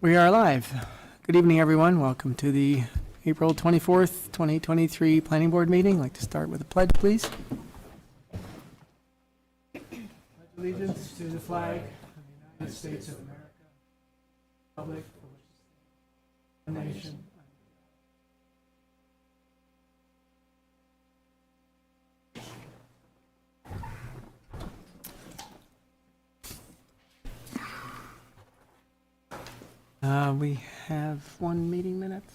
We are live. Good evening, everyone. Welcome to the April 24th, 2023 Planning Board meeting. I'd like to start with a pledge, please. Pledge allegiance to the flag of the United States of America, republic for which it stands, one nation. We have one meeting minutes.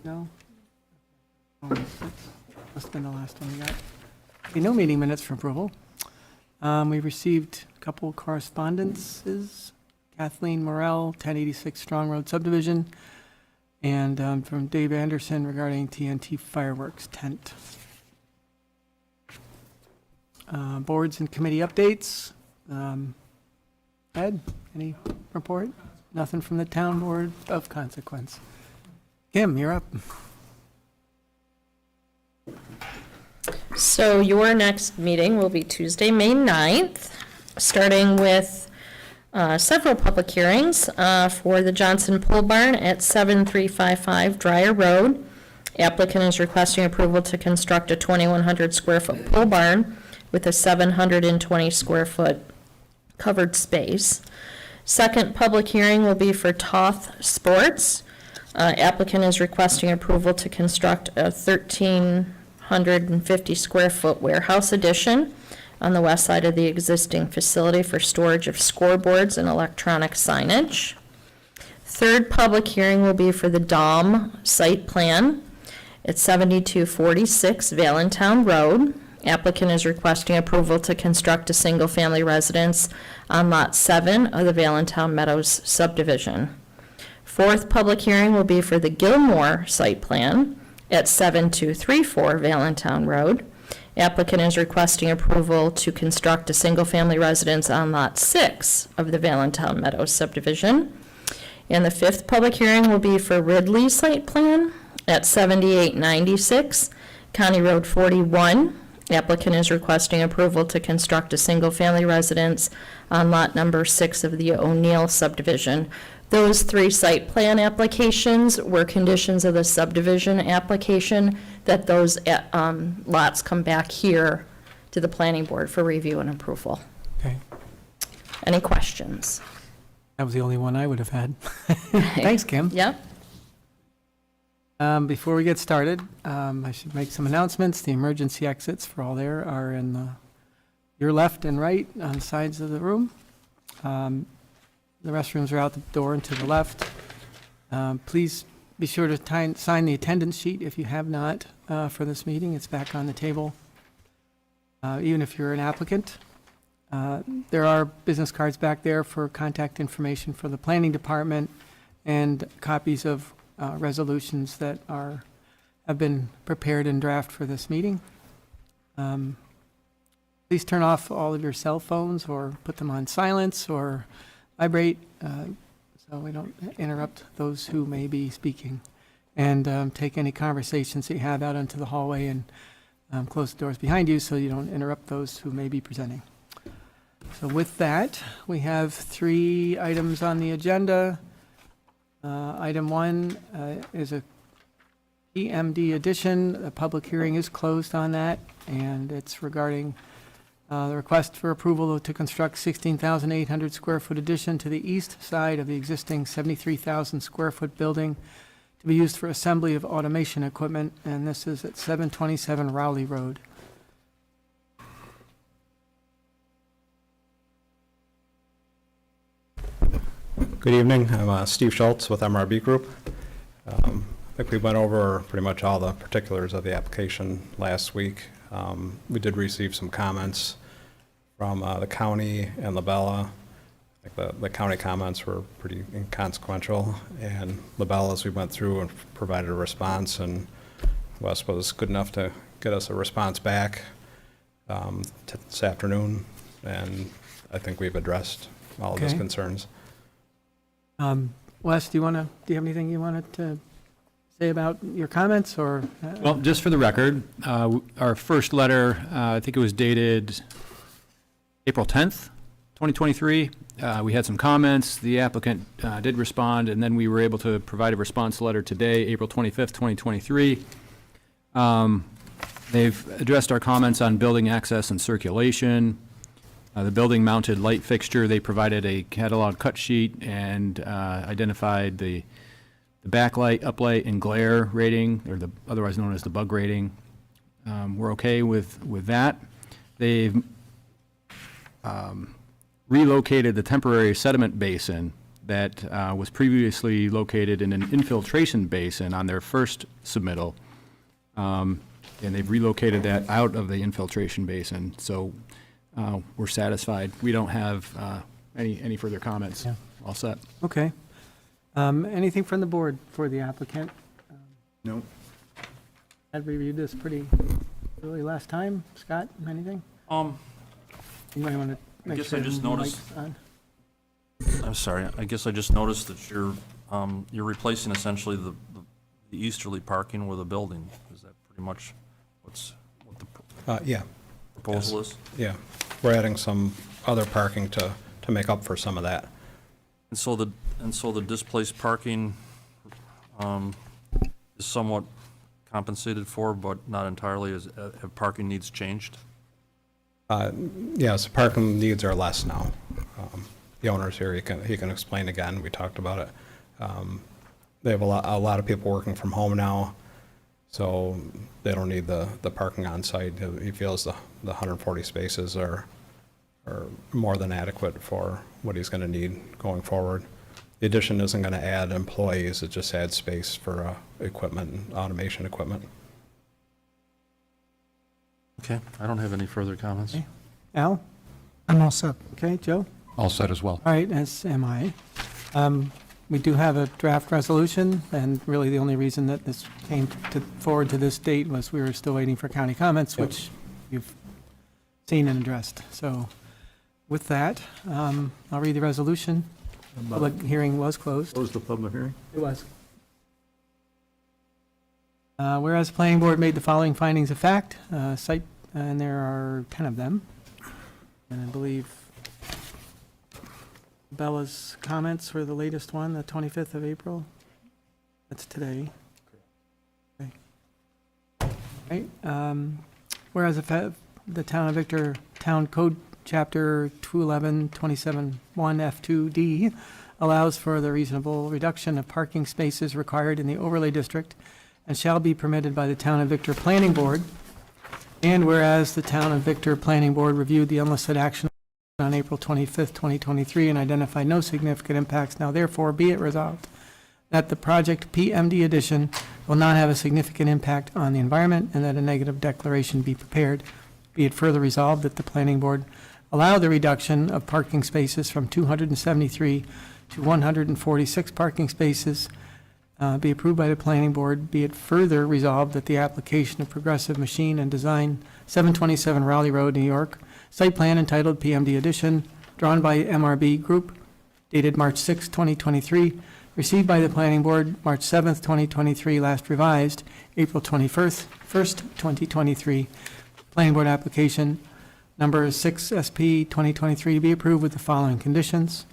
No? Must have been the last one we got. Okay, no meeting minutes for approval. We received a couple correspondences. Kathleen Morell, 1086 Strong Road Subdivision, and from Dave Anderson regarding TNT fireworks tent. Boards and committee updates. Ed, any report? Nothing from the town board of consequence. Kim, you're up. So your next meeting will be Tuesday, May 9th, starting with several public hearings for the Johnson Pole Barn at 7355 Dryer Road. Applicant is requesting approval to construct a 2,100 square foot pole barn with a 720 square foot covered space. Second public hearing will be for Toth Sports. Applicant is requesting approval to construct a 1,350 square foot warehouse addition on the west side of the existing facility for storage of scoreboards and electronic signage. Third public hearing will be for the DOM site plan at 7246 Valentine Road. Applicant is requesting approval to construct a single-family residence on Lot 7 of the Valentine Meadows subdivision. Fourth public hearing will be for the Gilmore site plan at 7234 Valentine Road. Applicant is requesting approval to construct a single-family residence on Lot 6 of the Valentine Meadows subdivision. And the fifth public hearing will be for Ridley site plan at 7896 County Road 41. Applicant is requesting approval to construct a single-family residence on lot number 6 of the O'Neill subdivision. Those three site plan applications were conditions of the subdivision application that those lots come back here to the planning board for review and approval. Okay. Any questions? That was the only one I would have had. Thanks, Kim. Yep. Before we get started, I should make some announcements. The emergency exits for all there are in your left and right on the sides of the room. The restrooms are out the door and to the left. Please be sure to sign the attendance sheet if you have not for this meeting. It's back on the table. Even if you're an applicant, there are business cards back there for contact information for the planning department and copies of resolutions that have been prepared in draft for this meeting. Please turn off all of your cell phones or put them on silence or vibrate so we don't interrupt those who may be speaking. And take any conversations that you have out into the hallway and close the doors behind you so you don't interrupt those who may be presenting. So with that, we have 3 items on the agenda. Item 1 is a PMD addition. The public hearing is closed on that, and it's regarding the request for approval to construct 16,800 square foot addition to the east side of the existing 73,000 square foot building to be used for assembly of automation equipment, and this is at 727 Rowley Road. Good evening. I'm Steve Schultz with MRB Group. I think we went over pretty much all the particulars of the application last week. We did receive some comments from the county and Labella. I think the county comments were pretty inconsequential, and Labella's we went through and provided a response, and Wes was good enough to get us a response back this afternoon, and I think we've addressed all of his concerns. Wes, do you have anything you wanted to say about your comments, or? Well, just for the record, our first letter, I think it was dated April 10th, 2023, we had some comments. The applicant did respond, and then we were able to provide a response letter today, April 25th, 2023. They've addressed our comments on building access and circulation. The building-mounted light fixture, they provided a catalog cut sheet and identified the backlight, uplight, and glare rating, or the otherwise known as the bug rating. We're okay with that. They've relocated the temporary sediment basin that was previously located in an infiltration basin on their first submittal. And they've relocated that out of the infiltration basin. So we're satisfied. We don't have any further comments. Yeah. All set. Okay. Anything from the board for the applicant? No. Had reviewed this pretty early last time. Scott, anything? You might want to I make guess sure I just the noticed- mic's on. I'm sorry, I guess I just noticed that you're replacing essentially the easterly parking with a building. Is that pretty much what the Yeah, proposal is? yeah. We're adding some other parking to make up for some of that. And so the displaced parking is somewhat compensated for, but not entirely. Have parking needs changed? Yes, parking needs are less now. The owner's here, he can explain again, we talked about it. They have a lot of people working from home now, so they don't need the parking on site. He feels the 140 spaces are more than adequate for what he's gonna need going forward. The addition isn't gonna add employees, it just adds space for equipment, and automation equipment. Okay, I don't have any further comments. Okay. Al? I'm all set. Okay, Joe? All set as well. All right, as am I. We do have a draft resolution, and really the only reason that this came forward to this date was we were still waiting for county comments, Yep. which you've seen and addressed. So with that, I'll read the resolution. Public hearing was closed. Close the public hearing? It was. Whereas the planning board made the following findings of fact, site, and there are 10 of them. And I believe Bella's comments were the latest one, the 25th of April. That's today. Okay. Right. Whereas the Town of Victor Town Code Chapter 211, 27, 1 F2D allows for the reasonable reduction of parking spaces required in the overlay district and shall be permitted by the Town of Victor Planning Board. And whereas the Town of Victor Planning Board reviewed the unlisted action on April 25th, 2023, and identified no significant impacts, now therefore be it resolved that the project PMD addition will not have a significant impact on the environment and that a negative declaration be prepared. Be it further resolved that the Planning Board allow the reduction of parking spaces from 273 to 146 parking spaces be approved by the Planning Board. Be it further resolved that the application of Progressive Machine and Design, 727 Raleigh Road, New York, site plan entitled PMD Addition, drawn by MRB Group, dated March 6, 2023, received by the Planning Board March 7, 2023, last revised April 21st, 2023. Planning Board application number 6 SP 2023 to be approved with the following conditions.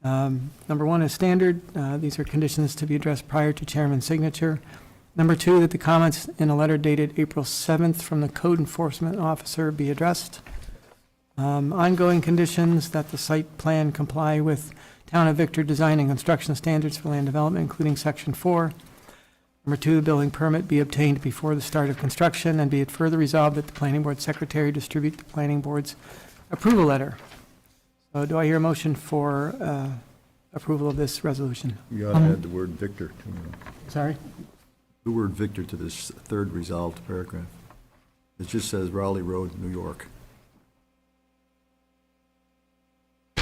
Number 1 is standard. These are conditions to be addressed prior to chairman's signature. Number 2, that the comments in a letter dated April 7th from the code enforcement officer be addressed. Ongoing conditions, that the site plan comply with Town of Victor design and construction standards for land development, including section 4. Number 2, the building permit be obtained before the start of construction, and be it further resolved that the planning board secretary distribute the planning board's approval letter. So do I hear a motion for approval of this resolution? You ought to add the word Victor to Sorry? the word Victor to this third resolved paragraph. It just says Raleigh Road, New York.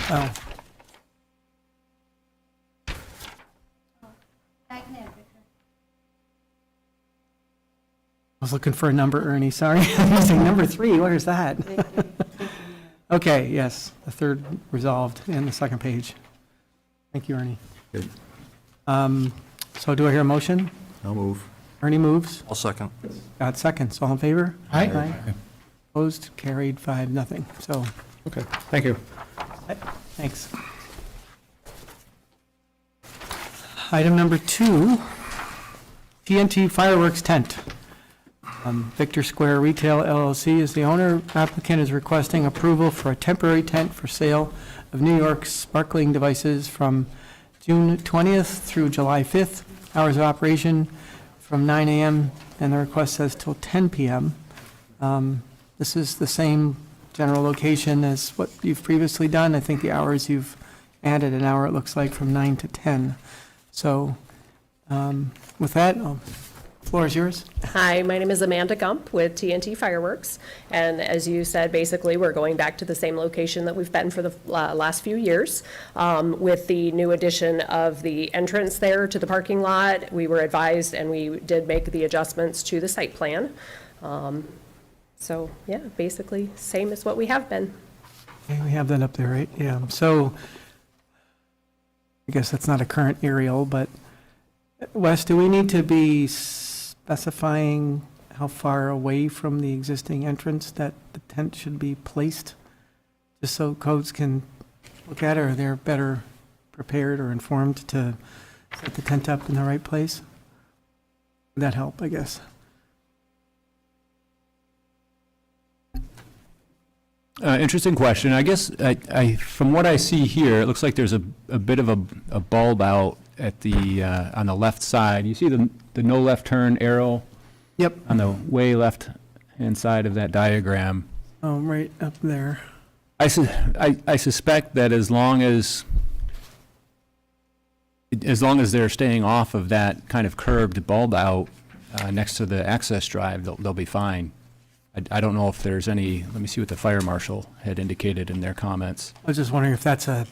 Oh, I was looking for a number, Ernie, sorry. I was saying number 3, where's that? Okay, yes, the third resolved in the second page. Thank you, Ernie. Okay, So do I hear a motion? I'll move. Ernie moves, I'll second. Scott seconds, all in favor? Aye. Opposed, carried, 5-0. So, Okay, thank you. Thanks. Item number 2, TNT Fireworks Tent. Victor Square Retail LLC is the owner. Applicant is requesting approval for a temporary tent for sale of New York sparkling devices from June 20th through July 5th. Hours of operation from 9 a.m. and the request says till 10 p.m. This is the same general location as what you've previously done. I think the hours you've added an hour, it looks like, from 9 to 10. So with that, the floor is yours. Hi, my name is Amanda Gump with TNT Fireworks, and as you said, basically, we're going back to the same location that we've been for the last few years. With the new addition of the entrance there to the parking lot, we were advised, and we did make the adjustments to the site plan. So, yeah, basically, same as what we have been. Okay, we have that up there, right? Yeah. So I guess that's not a current aerial, but Wes, do we need to be specifying how far away from the existing entrance that the tent should be placed? Just so codes can look at it, or they're better prepared or informed to set the tent up in the right place? Would that help, I guess? Interesting question. I guess from what I see here, it looks like there's a bit of a bulb out at the, on the left side. You see the no left turn arrow? Yep. On the way left-hand side of that diagram. Oh, right up there. I suspect that as long as they're staying off of that kind of curved bulb out next to the access drive, they'll be fine. I don't know if there's any, let me see what the fire marshal had indicated in their comments. I was just wondering if that's a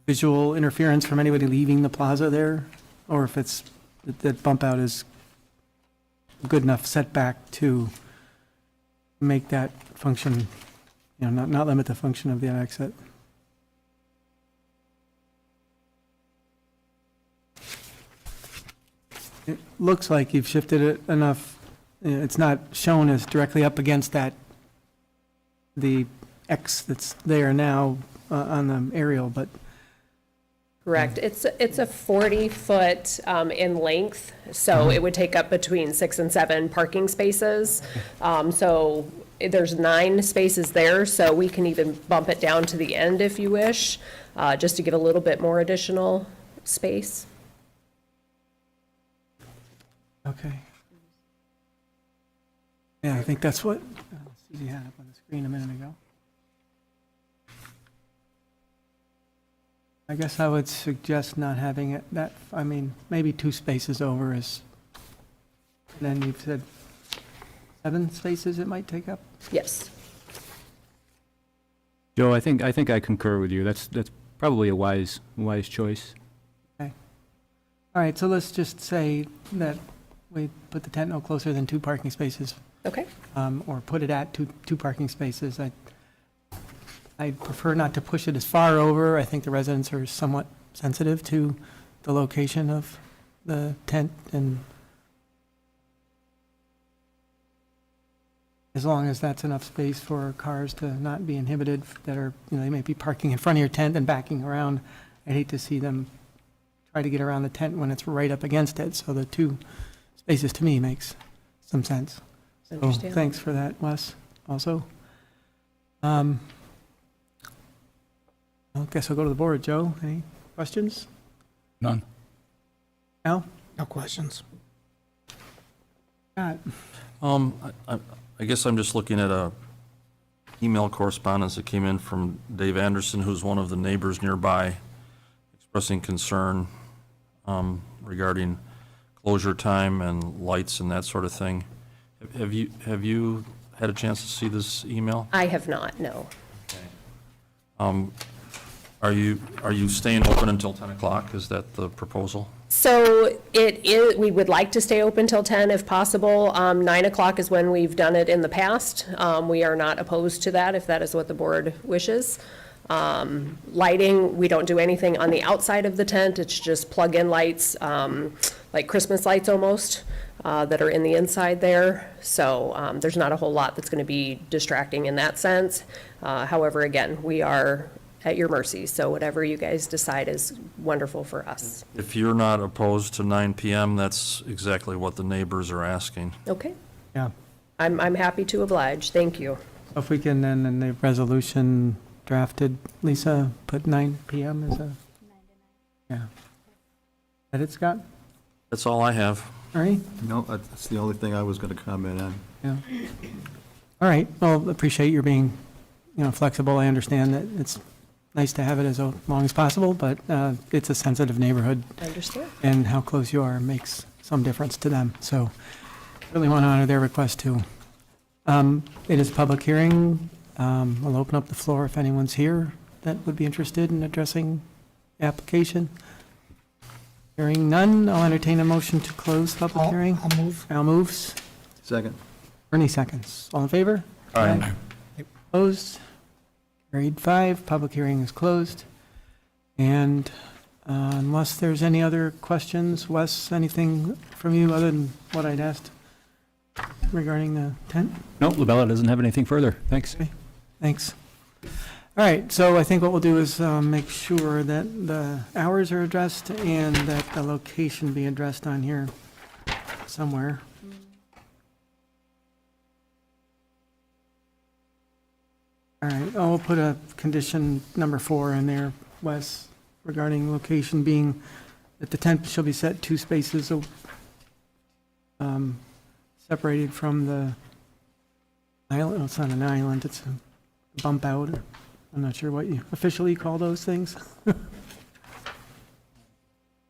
visual interference from anybody leaving the plaza there, or if it's, that bump out is a good enough setback to make that function, you know, not limit the function of the exit. It looks like you've shifted it enough. It's not shown as directly up against that, the X that's there now on the aerial, but Correct. It's a 40-foot in length, so it would take up between 6 and 7 parking spaces. So there's 9 spaces there, so we can even bump it down to the end if you wish, just to give a little bit more additional space. okay. Yeah, I think that's what Susie had up on the screen a minute ago. I guess I would suggest not having it that, I mean, maybe 2 spaces over is, and then you've said 7 spaces it might take up? Yes. Joe, I think I concur with you. That's probably a wise choice. All right, so let's just say that we put the tent no closer than 2 parking spaces, Okay. or put it at two parking spaces. I'd prefer not to push it as far over. I think the residents are somewhat sensitive to the location of the tent, and as long as that's enough space for cars to not be inhibited that are, you know, they may be parking in front of your tent and backing around. I'd hate to see them try to get around the tent when it's right up against it, so the 2 spaces to me makes some sense. So Understand. thanks for that, Wes, also. I guess I'll go to the board. Joe, any questions? None. Al? No questions. Scott? I guess I'm just looking at a email correspondence that came in from Dave Anderson, who's one of the neighbors nearby, expressing concern regarding closure time and lights and that sort of thing. Have you had a chance to see this email? I have not, no. Are you staying open until 10 o'clock? Is that the proposal? So it is, we would like to stay open till 10 if possible. 9 o'clock is when we've done it in the past. We are not opposed to that if that is what the board wishes. Lighting, we don't do anything on the outside of the tent. It's just plug-in lights, like Christmas lights almost, that are in the inside there. So there's not a whole lot that's going to be distracting in that sense. However, again, we are at your mercy. So whatever you guys decide is wonderful for us. If you're not opposed to 9 PM, that's exactly what the neighbors are asking. Okay, Yeah. I'm happy to oblige. Thank you. If we can then, in the resolution drafted, Lisa, put 9 PM as a, yeah. That it, Scott? That's all I have. All right, No, that's the only thing I was going to comment on. yeah. All right, well, appreciate your being, flexible. I understand that it's nice to have it as long as possible, but it's a sensitive neighborhood, I understand. and how close you are makes some difference to them. So really want to honor their request, too. It is a public hearing. We'll open up the floor if anyone's here that would be interested in addressing the application. Hearing none, I'll entertain a motion to close public hearing. I'll move. Al moves. Second. Ernie seconds. All in favor? Aye. Opposed? Carried 5. Public hearing is closed. And unless there's any other questions, Wes, anything from you other than what I'd asked regarding the tent? No, Labella doesn't have anything further. Thanks. Thanks. All right, so I think what we'll do is make sure that the hours are addressed and that the location be addressed on here somewhere. All right, we'll put a condition number 4 in there, Wes, regarding location being that the tent shall be set 2 spaces separated from the island. Oh, it's not an island, it's a bump out. I'm not sure what you officially call those things.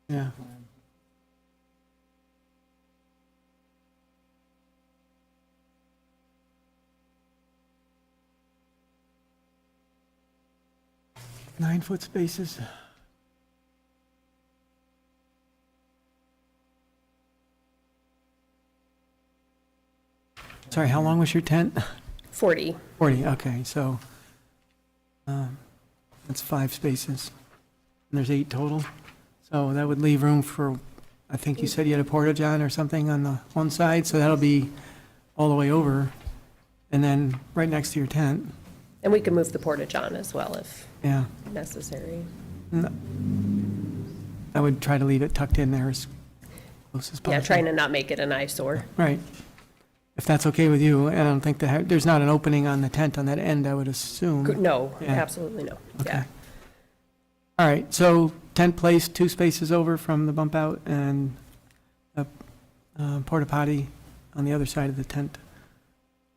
Yeah. Nine-foot spaces. Sorry, how long was your tent? 40. 40, okay, so that's 5 spaces. And there's 8 total. So that would leave room for, I think you said you had a porta-john or something on the one side, so that'll be all the way over, and then right next to your tent. And we can move the porta-john as well if Yeah, necessary. I would try to leave it tucked in there as close as possible. Yeah, trying to not make it an eyesore. Right. If that's okay with you, I don't think there's not an opening on the tent on that end, I would assume. No, Yeah. absolutely no. Okay. Yeah. All right, so tent placed 2 spaces over from the bump out and a porta potty on the other side of the tent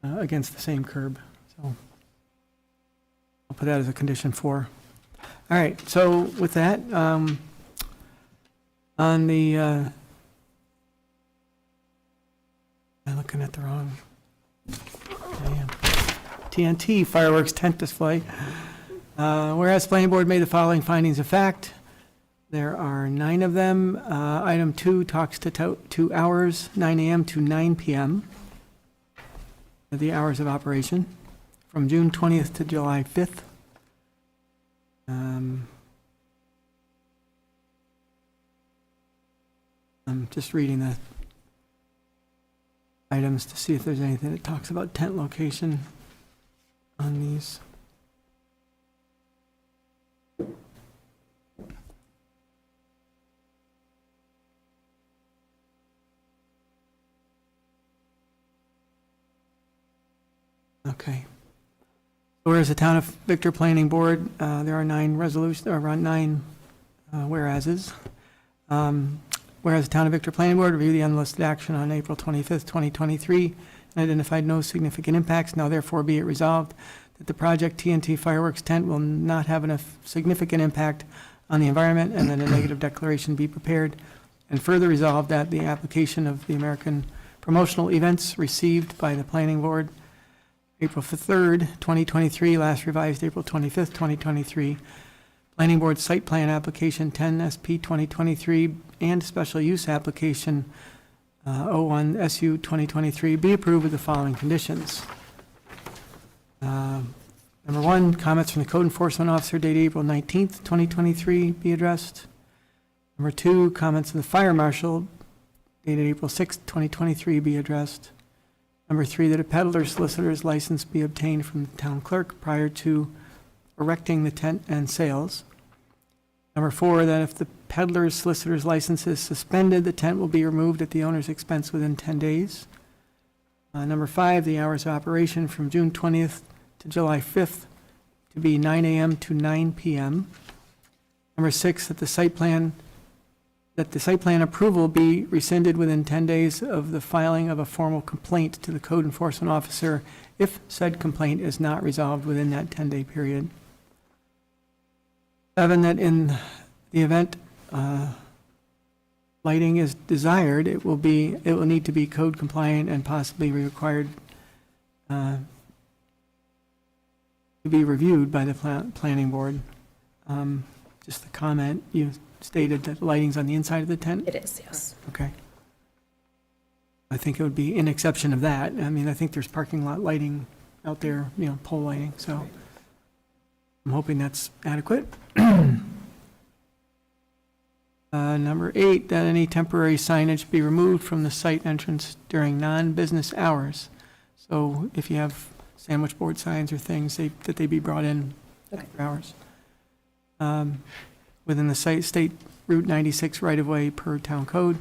against the same curb. So I'll put that as a condition 4. All right, so with that, on the, I'm looking at the wrong, I am. TNT fireworks tent display. Whereas the planning board made the following findings of fact. There are 9 of them. Item 2 talks to 2 hours, 9 a.m. to 9 p.m. The hours of operation from June 20th to July 5th. I'm just reading the items to see if there's anything that talks about tent location on these. Okay. Whereas the Town of Victor Planning Board, there are 9 resolutions, or around 9 whereases. Whereas the Town of Victor Planning Board reviewed the unlisted action on April 25th, 2023, and identified no significant impacts. Now therefore be it resolved that the project TNT fireworks tent will not have a significant impact on the environment, and that a negative declaration be prepared. And further resolved that the application of the American promotional events received by the Planning Board April 3rd, 2023, last revised April 25th, 2023. Planning Board Site Plan Application 10 SP 2023 and Special Use Application 01 SU 2023 be approved with the following conditions. Number 1, comments from the Code Enforcement Officer dated April 19th, 2023 be addressed. Number 2, comments from the Fire Marshal dated April 6th, 2023 be addressed. Number 3, that a peddler solicitor's license be obtained from the town clerk prior to erecting the tent and sails. Number 4, that if the peddler's solicitor's license is suspended, the tent will be removed at the owner's expense within 10 days. Number 5, the hours of operation from June 20th to July 5th to be 9 a.m. to 9 p.m. Number 6, that the site plan approval be rescinded within 10 days of the filing of a formal complaint to the code enforcement officer if said complaint is not resolved within that 10-day period. 7, that in the event lighting is desired, it will need to be code compliant and possibly required to be reviewed by the planning board. Just the comment, you stated that lighting's on the inside of the tent? It is, yes. Okay. I think it would be in exception of that. I mean, I think there's parking lot lighting out there, pole lighting, so I'm hoping that's adequate. Number 8, that any temporary signage be removed from the site entrance during non-business hours. So if you have sandwich board signs or things, that they be brought in after hours. Within the state Route 96 right-of-way per town code.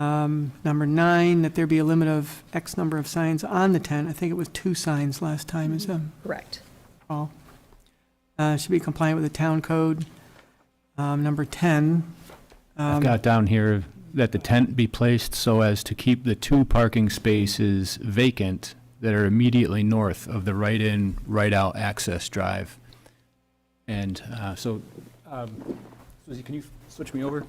Number 9, that there be a limit of X number of signs on the tent. I think it was 2 signs last time, is Correct. all. Should be compliant with the town code. Number 10. I've got down here that the tent be placed so as to keep the 2 parking spaces vacant that are immediately north of the right-in, right-out access drive. And Suzie, can you switch me over?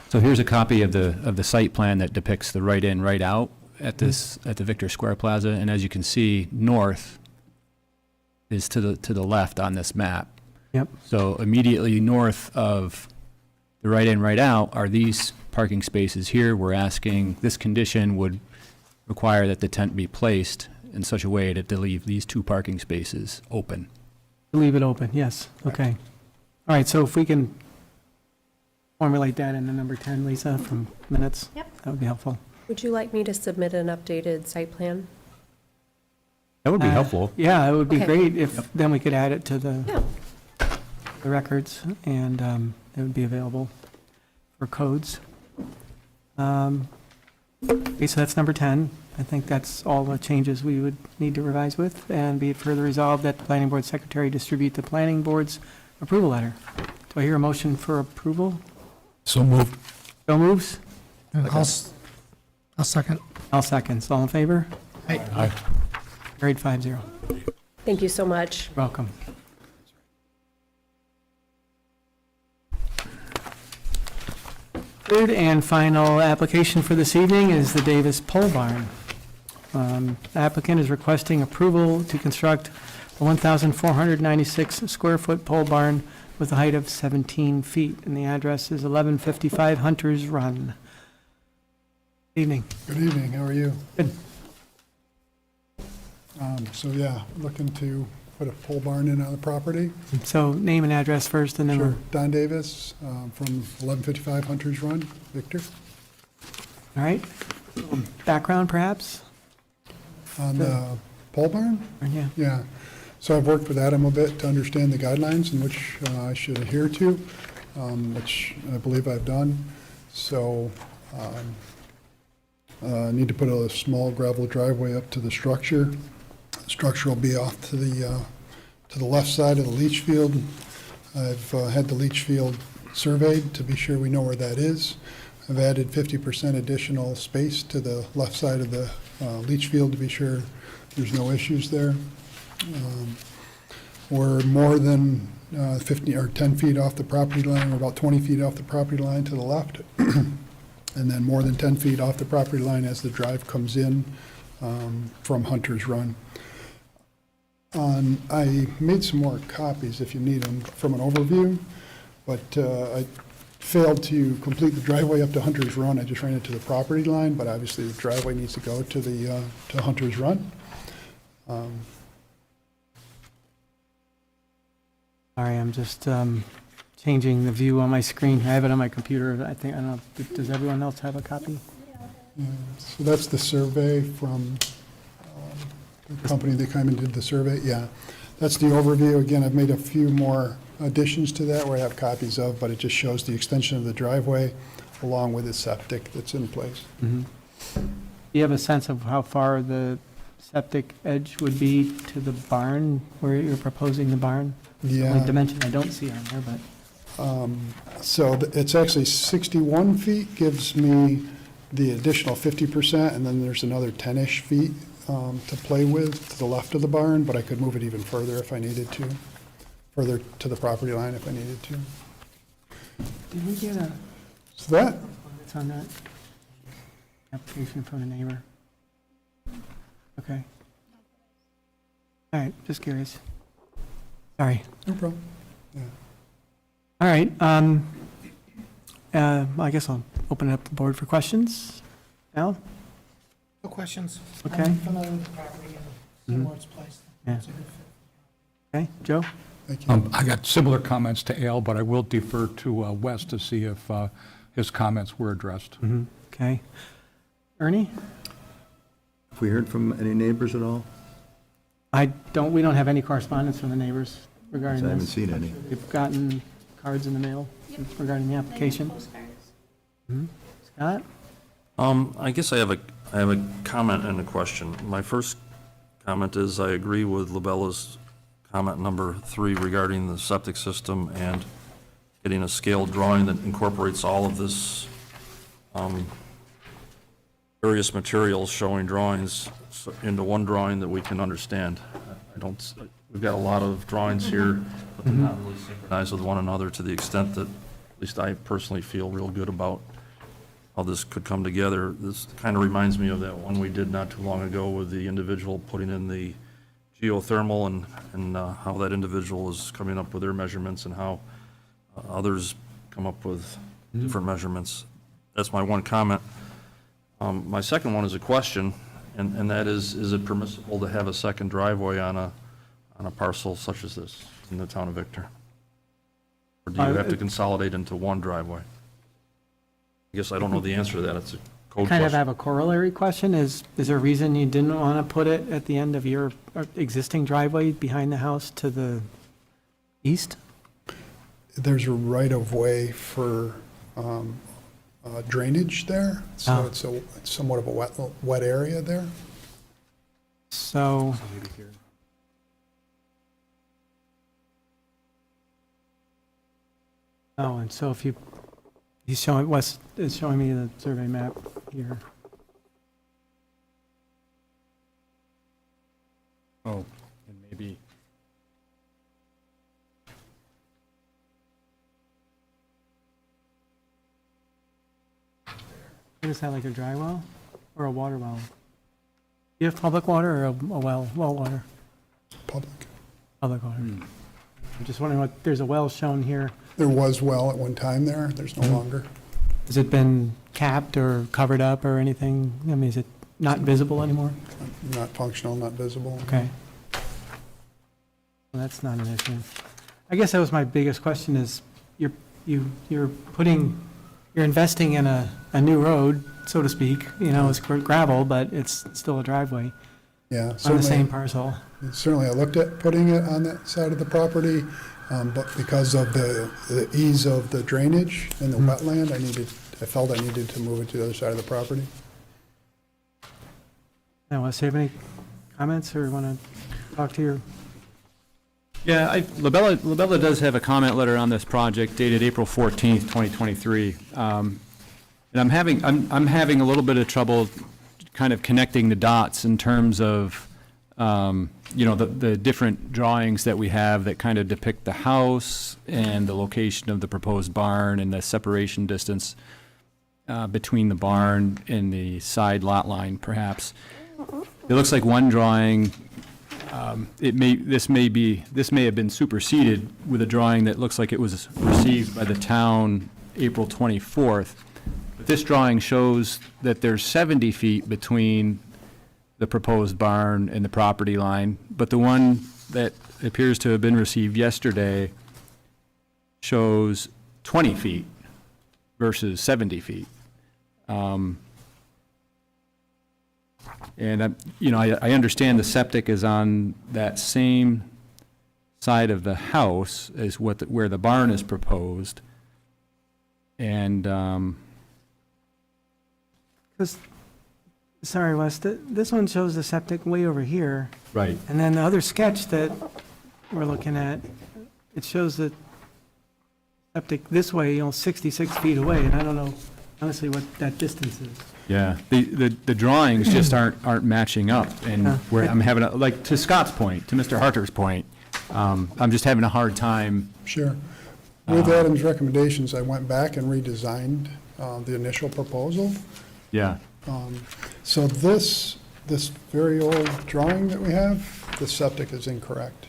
So here's a copy of the site plan that depicts the right-in, right-out at the Victor Square Plaza, and as you can see, north is to the left on this map. Yep. So immediately north of the right-in, right-out are these parking spaces here. We're asking, this condition would require that the tent be placed in such a way to leave these 2 parking spaces open. Leave it open, yes, okay. All right, so if we can formulate that in the number 10, Lisa, from minutes. Yep. That would be helpful. Would you like me to submit an updated site plan? That would be helpful. Yeah, it would be Okay. great if, then we could add it to the Yeah. records, and it would be available for codes. Okay, so that's number 10. I think that's all the changes we would need to revise with, and be it further resolved that the planning board secretary distribute the planning board's approval letter. Do I hear a motion for approval? So moved. So moves? I'll second. All seconds. All in favor? Aye. Carried 5-0. Thank you so much. Welcome. Third and final application for this evening is the Davis Pole Barn. The applicant is requesting approval to construct a 1,496 square foot pole barn with a height of 17 feet, and the address is 1155 Hunters Run. Evening. Good evening, how are you? Good. So yeah, looking to put a pole barn in on the property. So name and address first, and then Sure. Don Davis, from 1155 Hunters Run, Victor. all right. Background, perhaps? On the pole barn? Or, yeah. Yeah. So I've worked with Adam a bit to understand the guidelines in which I should adhere to, which I believe I've done. So need to put a small gravel driveway up to the structure. The structure will be off to the left side of the leach field. I've had the leach field surveyed to be sure we know where that is. I've added 50% additional space to the left side of the leach field to be sure there's no issues there. We're more than 50 or 10 feet off the property line, or about 20 feet off the property line to the left, and then more than 10 feet off the property line as the drive comes in from Hunter's Run. I made some more copies if you need them from an overview, but I failed to complete the driveway up to Hunter's Run. I just ran it to the property line, but obviously the driveway needs to go to the to Hunter's Run. Sorry, I'm just changing the view on my screen. I have it on my computer. I don't know, does everyone else have a copy? So that's the survey from the company that came and did the survey, yeah. That's the overview. Again, I've made a few more additions to that where I have copies of, but it just shows the extension of the driveway along with the septic that's in place. Do you have a sense of how far the septic edge would be to the barn, where you're proposing the barn? The only Yeah, dimension I don't see on there, but, so it's actually 61 feet gives me the additional 50%, and then there's another 10-ish feet to play with to the left of the barn, but I could move it even further if I needed to, further to the property line if I needed to. did we get a, So that, it's on that application from the neighbor? Okay. All right, just curious. Sorry. no problem. All right, I guess I'll open it up to the board for questions. Al? No questions. Okay. I'm familiar with the property and see where it's placed. Yeah. It's a good fit. Okay, Joe? Thank you. I got similar comments to Al, but I will defer to Wes to see if his comments were addressed. Okay. Ernie? Have we heard from any neighbors at all? We don't have any correspondence from the neighbors regarding I this. haven't seen any. We've gotten cards in the mail regarding the application. Scott? I guess I have a comment and a question. My first comment is I agree with Labella's comment number 3 regarding the septic system and getting a scaled drawing that incorporates all of this, various materials showing drawings into one drawing that we can understand. We've got a lot of drawings here, but they're not really synchronized with one another to the extent that, at least I personally feel real good about how this could come together. This kind of reminds me of that one we did not too long ago with the individual putting in the geothermal and how that individual is coming up with their measurements and how others come up with different measurements. That's my one comment. My second one is a question, and that is it permissible to have a second driveway on a parcel such as this in the town of Victor? Or do you have to consolidate into one driveway? I guess I don't know the answer to that. It's a code Kind of question. have a corollary question. Is there a reason you didn't want to put it at the end of your existing driveway behind the house to the east? There's a right-of-way for drainage there, so Oh. it's somewhat of a wet area there. So, oh, and so if he's showing, Wes is showing me the survey map here. Oh, and maybe, Is that like a dry well or a water well? Do you have public water or a well water? Public. Public water. I'm just wondering what, there's a well shown here. There was well at one time there, there's no longer. Has it been capped or covered up or anything? I mean, is it not visible anymore? Not functional, not visible. Okay. Well, that's not an issue. I guess that was my biggest question is, you're investing in a new road, so to speak, it's gravel, but it's still a driveway Yeah, on the same certainly, parcel. certainly I looked at putting it on that side of the property, but because of the ease of the drainage and the wetland, I felt I needed to move it to the other side of the property. Now, Wes, do you have any comments or want to talk to your? yeah, Labella does have a comment letter on this project dated April 14th, 2023. And I'm having a little bit of trouble kind of connecting the dots in terms of, the different drawings that we have that kind of depict the house and the location of the proposed barn and the separation distance between the barn and the side lot line, perhaps. It looks like one drawing, this may have been superseded with a drawing that looks like it was received by the town April 24th. But this drawing shows that there's 70 feet between the proposed barn and the property line, but the one that appears to have been received yesterday shows 20 feet versus 70 feet. And, I understand the septic is on that same side of the house as where the barn is proposed. And, Because, sorry, Wes, this one shows the septic way over here, right, and then the other sketch that we're looking at, it shows the septic this way, 66 feet away, and I don't know honestly what that distance is. yeah. The drawings just aren't matching up, and where I'm having, like, to Scott's point, to Mr. Harter's point, I'm just having a hard time. Sure. With Adam's recommendations, I went back and redesigned the initial proposal. Yeah, So this very old drawing that we have, the septic is incorrect.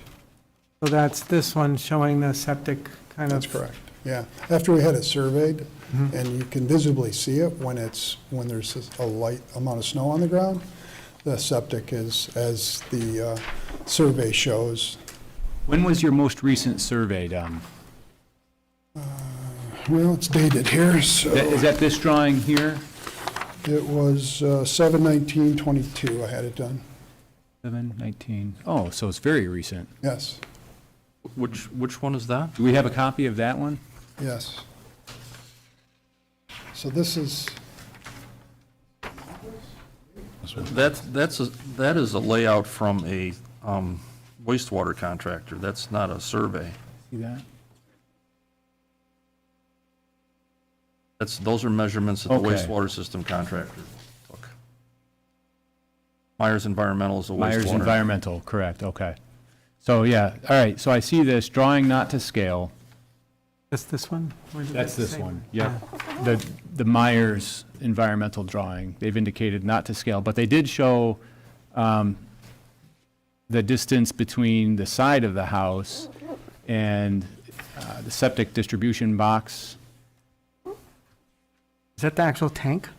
So that's this one showing the septic kind of. That's correct, yeah. After we had it surveyed, and you can visibly see it when there's a light amount of snow on the ground, the septic is, as the survey shows. when was your most recent survey done? Well, it's dated here, so Is that this drawing here? it was 7/19/22 I had it done, 7/19. Oh, so it's very recent. yes, Which one is that? Do we have a copy of that one? yes. So this is, That is a layout from a wastewater contractor. That's not a survey. See that? Those are measurements that the Okay. wastewater system contractor took. Myers Environmental is a wastewater. Myers Environmental, correct, okay. So, yeah, all right, so I see this, drawing not to scale. That's this one? Or did That's that this say- one, yep. The Myers Environmental drawing, they've indicated not to scale, but they did show the distance between the side of the house and the septic distribution box, Is that the actual tank?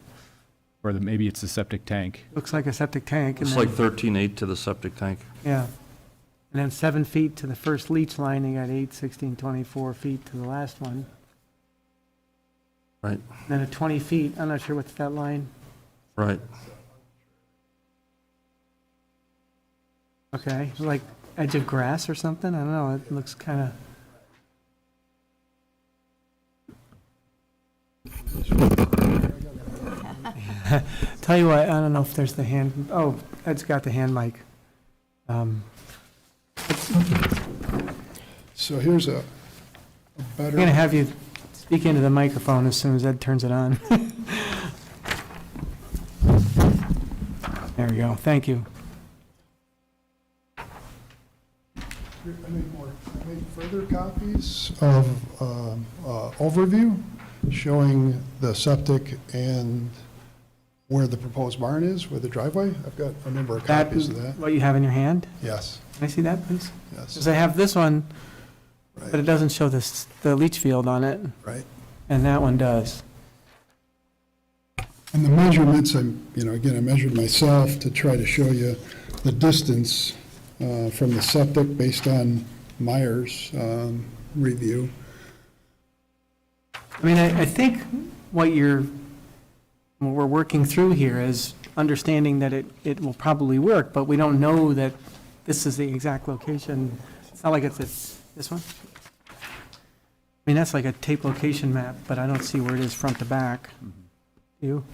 or maybe it's the septic tank. Looks like a septic tank. and It's then- like 13.8 to the septic tank. Yeah. And then 7 feet to the first leach line, you got 8, 16, 24 feet to the last one. Right, Then at 20 feet, I'm not sure what's that line. right. Okay, like edge of grass or something? I don't know, it looks kind of. Tell you what, I don't know if there's the hand, oh, Ed's got the hand mic. so here's a better. I'm going to have you speak into the microphone as soon as Ed turns it on. There we go, thank you. I made further copies of overview showing the septic and where the proposed barn is, where the driveway. I've got a number of That, copies of that. what you have in your hand? Yes, Can I see that, please? yes, Because I have this one, but it right, doesn't show the leach field on it, right. and that one does. And the measurements, again, I measured myself to try to show you the distance from the septic based on Myers review. I mean, I think what we're working through here is understanding that it will probably work, but we don't know that this is the exact location. It's not like it's this one. I mean, that's like a tape location map, but I don't see where it is front to back. You?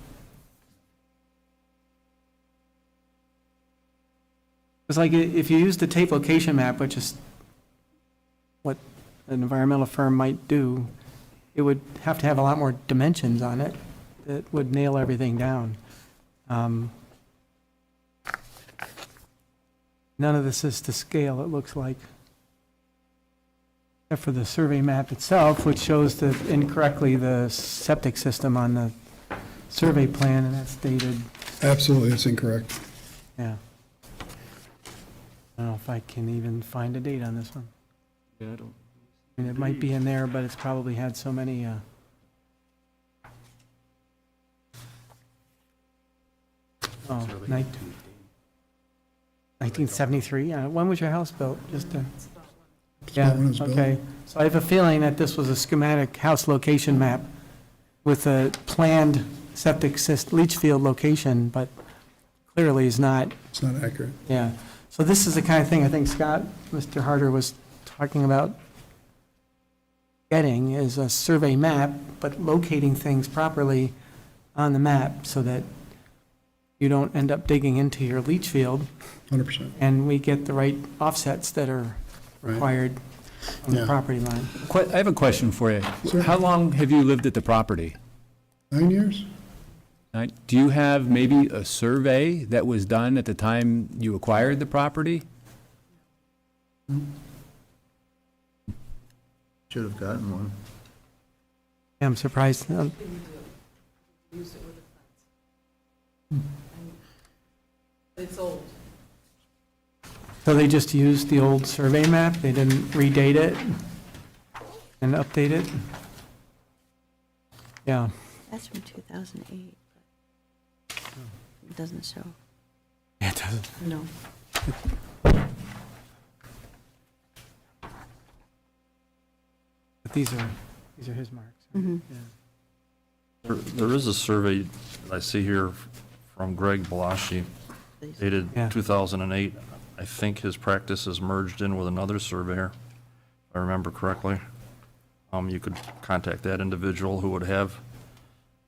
It's like if you use the tape location map, which is what an environmental firm might do, it would have to have a lot more dimensions on it that would nail everything down. None of this is to scale, it looks like. Except for the survey map itself, which shows incorrectly the septic system on the survey plan, and that's dated, Absolutely, it's incorrect. yeah. I don't know if I can even find a date on this one. Yeah, I don't. I mean, it might be in there, but it's probably had so many, oh, 1973? When was your house built? Just to, yeah, when it was built. okay. So I have a feeling that this was a schematic house location map with a planned septic leach field location, but clearly is not, It's not accurate. yeah. So this is the kind of thing I think Scott, Mr. Harder was talking about getting, is a survey map, but locating things properly on the map so that you don't end up digging into your leach field 100%. and we get the right offsets that are Right. required from the Yeah. property line. I have a question for you. Sure. How long have you lived at the property? 9 years? Do you have maybe a survey that was done at the time you acquired the property? Should have gotten one. I'm surprised. It's old. So they just used the old survey map? They didn't redate it and update it? Yeah. That's from 2008, but it doesn't show. It doesn't. No. But these are his marks. Mhm. Yeah. There is a survey that I see here from Greg Balashi dated Yeah. 2008. I think his practice is merged in with another surveyor, if I remember correctly. You could contact that individual who would have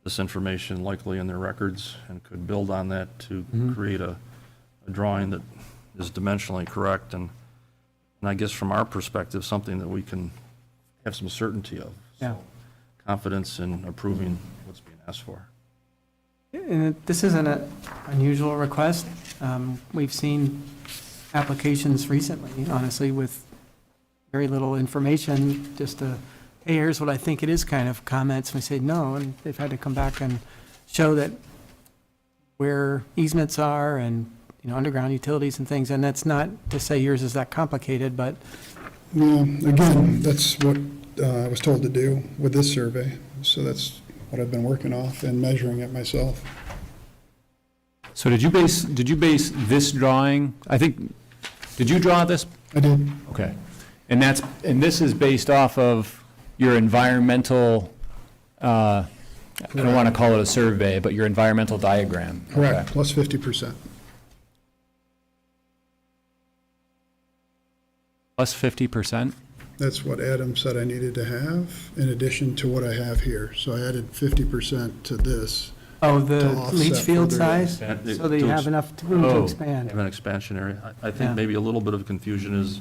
this information likely in their records and could build on that to create a drawing that is dimensionally correct and I guess from our perspective, something that we can have some certainty of. Yeah. So, confidence in approving what's being asked for. And this isn't an unusual request. We've seen applications recently, honestly, with very little information, just a, hey, here's what I think it is kind of comments. And we say no, and they've had to come back and show that where easements are and, underground utilities and things. And that's not to say yours is that complicated, but No, again, that's what I was told to do with this survey, so that's what I've been working off and measuring it myself. So did you base this drawing, did you draw this? I did, Okay. And this is based off of your environmental, I don't want to call it a survey, but your environmental diagram? correct, Okay. plus 50%. Plus 50%? That's what Adam said I needed to have, in addition to what I have here. So I added 50% to this. oh, To the offset leach field further. size, And so that you have enough room to Oh. expand. Have an expansion area. I Yeah. think maybe a little bit of confusion is,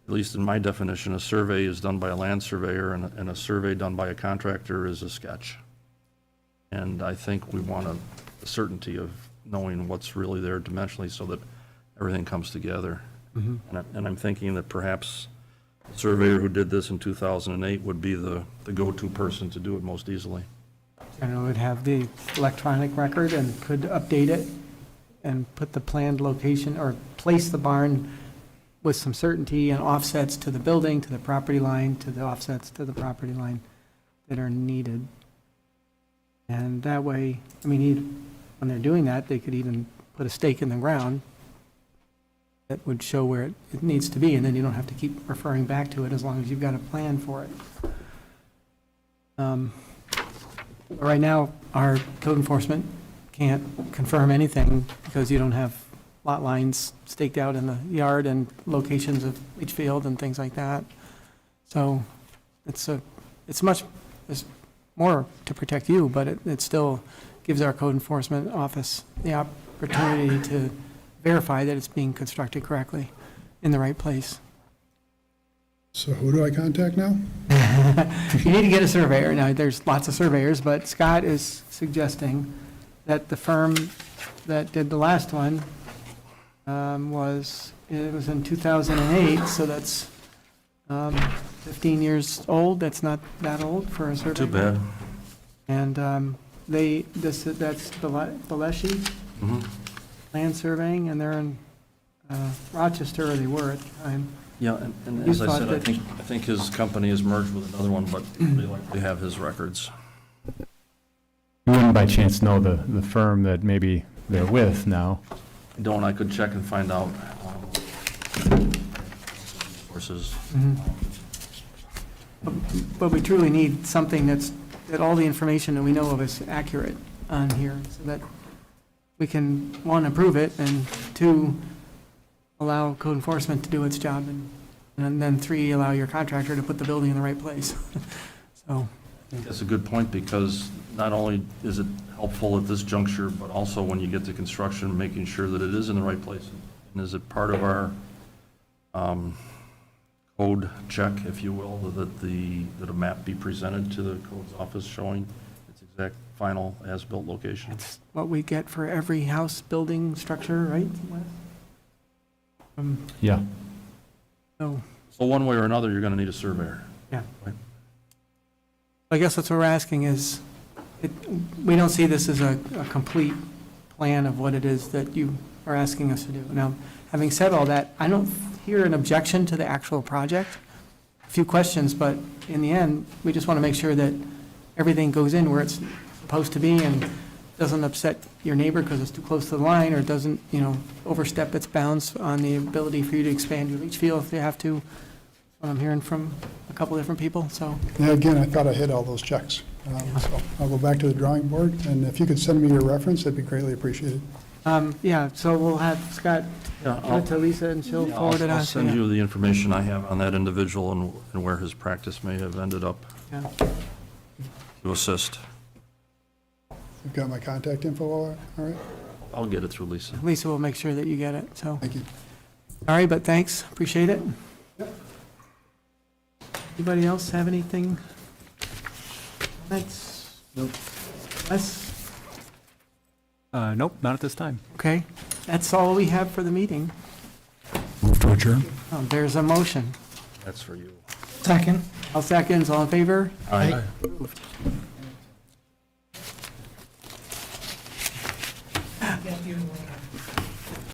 at least in my definition, a survey is done by a land surveyor and a survey done by a contractor is a sketch. And I think we want a certainty of knowing what's really there dimensionally so that everything comes together. And I'm thinking that perhaps the surveyor who did this in 2008 would be the go-to person to do it most easily. Generally would have the electronic record and could update it and put the planned location or place the barn with some certainty and offsets to the building, to the property line, to the offsets to the property line that are needed. And that way, when they're doing that, they could even put a stake in the ground that would show where it needs to be, and then you don't have to keep referring back to it as long as you've got a plan for it. Right now, our code enforcement can't confirm anything because you don't have lot lines staked out in the yard and locations of each field and things like that. So it's more to protect you, but it still gives our code enforcement office the opportunity to verify that it's being constructed correctly in the right place. So who do I contact now? You need to get a surveyor. Now, there's lots of surveyors, but Scott is suggesting that the firm that did the last one was in 2008, so that's 15 years old. That's not that old for a surveyor. Too bad. And that's Baleshi Land Surveying, and they're in Rochester, or they were at the time. Yeah, and You as I thought said, I that- think his company is merged with another one, but they likely have his records. You wouldn't by chance know the firm that maybe they're with now? I could check and find out. Sources. But we truly need something that all the information that we know of is accurate on here, so that we can, one, approve it, and two, allow code enforcement to do its job, and then three, allow your contractor to put the building in the right place. So, That's a good point, because not only is it helpful at this juncture, but also when you get to construction, making sure that it is in the right place. And is it part of our code check, if you will, that a map be presented to the codes office showing its exact final as-built location? it's what we get for every house, building, structure, right? Yeah. So, So one way or another, you're going to need a surveyor. yeah. Right. I guess what we're asking is, we don't see this as a complete plan of what it is that you are asking us to do. Now, having said all that, I don't hear an objection to the actual project. A few questions, but in the end, we just want to make sure that everything goes in where it's supposed to be and doesn't upset your neighbor because it's too close to the line, or doesn't, overstep its bounds on the ability for you to expand your leach field if you have to. What I'm hearing from a couple different people, so. Yeah, again, I thought I hit all those checks. So I'll go back to the drawing board, and if you could send me your reference, that'd be greatly appreciated. Yeah, so we'll have Scott Yeah, give it to Lisa, and she'll Yeah, forward it on. I'll to send you the information I have on that individual and where his practice may have ended up Yeah. to assist. You've got my contact info, all right? I'll get it through Lisa. Lisa will make sure that you get it, so. Thank you. All right, but thanks, appreciate it. Anybody else have anything? Thanks. Nope. Nope, not at this time. Okay, that's all we have for the meeting. Move to adjourn. There's a motion. That's for you. Second. All seconds, all in favor? Aye. Get you,